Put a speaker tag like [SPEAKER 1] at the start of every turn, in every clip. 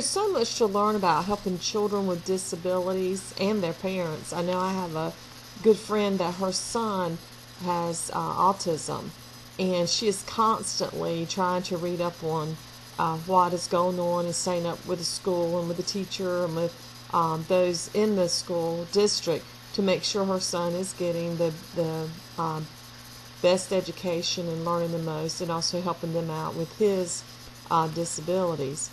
[SPEAKER 1] There's so much to learn about helping children with disabilities and their parents. I know I have a good friend that her son has autism, and she is constantly trying to read up on what is going on and staying up with the school and with the teacher and with those in the school district to make sure her son is getting the best education and learning the most, and also helping them out with his disabilities.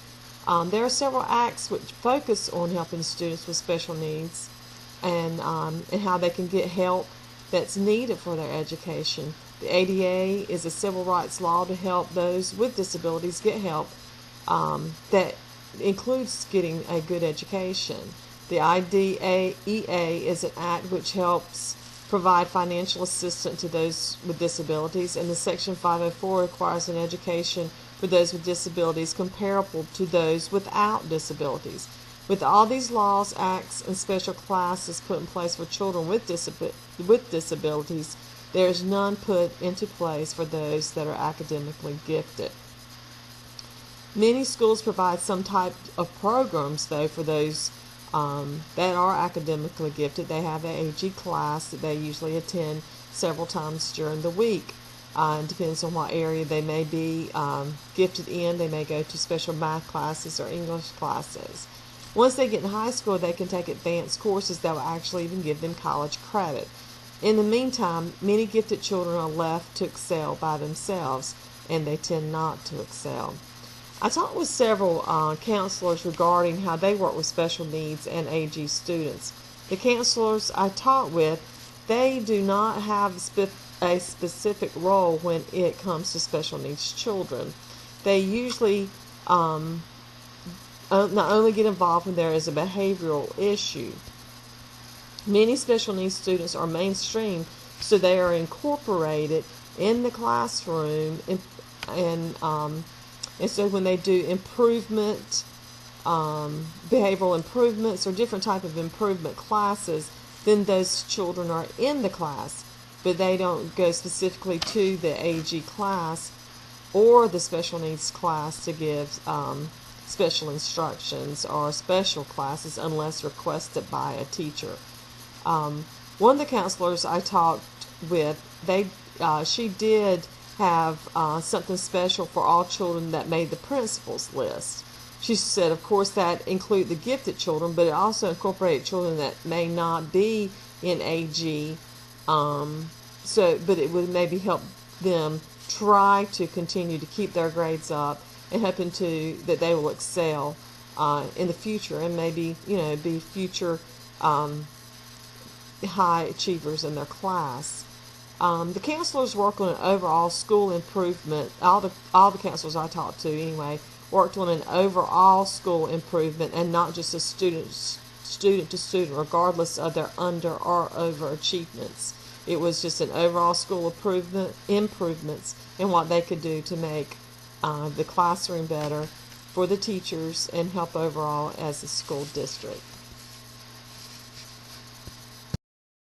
[SPEAKER 1] There are several acts which focus on helping students with special needs and how they can get help that's needed for their education. The ADA is a civil rights law to help those with disabilities get help that includes getting a good education. The IDEA is an act which helps provide financial assistance to those with disabilities, and the Section 504 requires an education for those with disabilities comparable to those without disabilities. With all these laws, acts, and special classes put in place for children with disabilities, there is none put into place for those that are academically gifted. Many schools provide some type of programs, though, for those that are academically gifted. They have an AG class that they usually attend several times during the week. It depends on what area they may be gifted in. They may go to special math classes or English classes. Once they get in high school, they can take advanced courses that will actually even give them college credit. In the meantime, many gifted children are left to excel by themselves, and they tend not to excel. I talked with several counselors regarding how they work with special needs and AG students. The counselors I talked with, they do not have a specific role when it comes to special needs children. They usually not only get involved when there is a behavioral issue. Many special needs students are mainstream, so they are incorporated in the classroom, and so when they do improvement, behavioral improvements or different type of improvement classes, then those children are in the class, but they don't go specifically to the AG class or the special needs class to give special instructions or special classes unless requested by a teacher. One of the counselors I talked with, she did have something special for all children that made the principal's list. She said, of course, that include the gifted children, but it also incorporated children that may not be in AG. But it would maybe help them try to continue to keep their grades up and hoping that they will excel in the future and maybe be future high achievers in their class. The counselors work on an overall school improvement. All the counselors I talked to anyway worked on an overall school improvement and not just a student to student, regardless of their under or over achievements. It was just an overall school improvements and what they could do to make the classroom better for the teachers and help overall as a school district.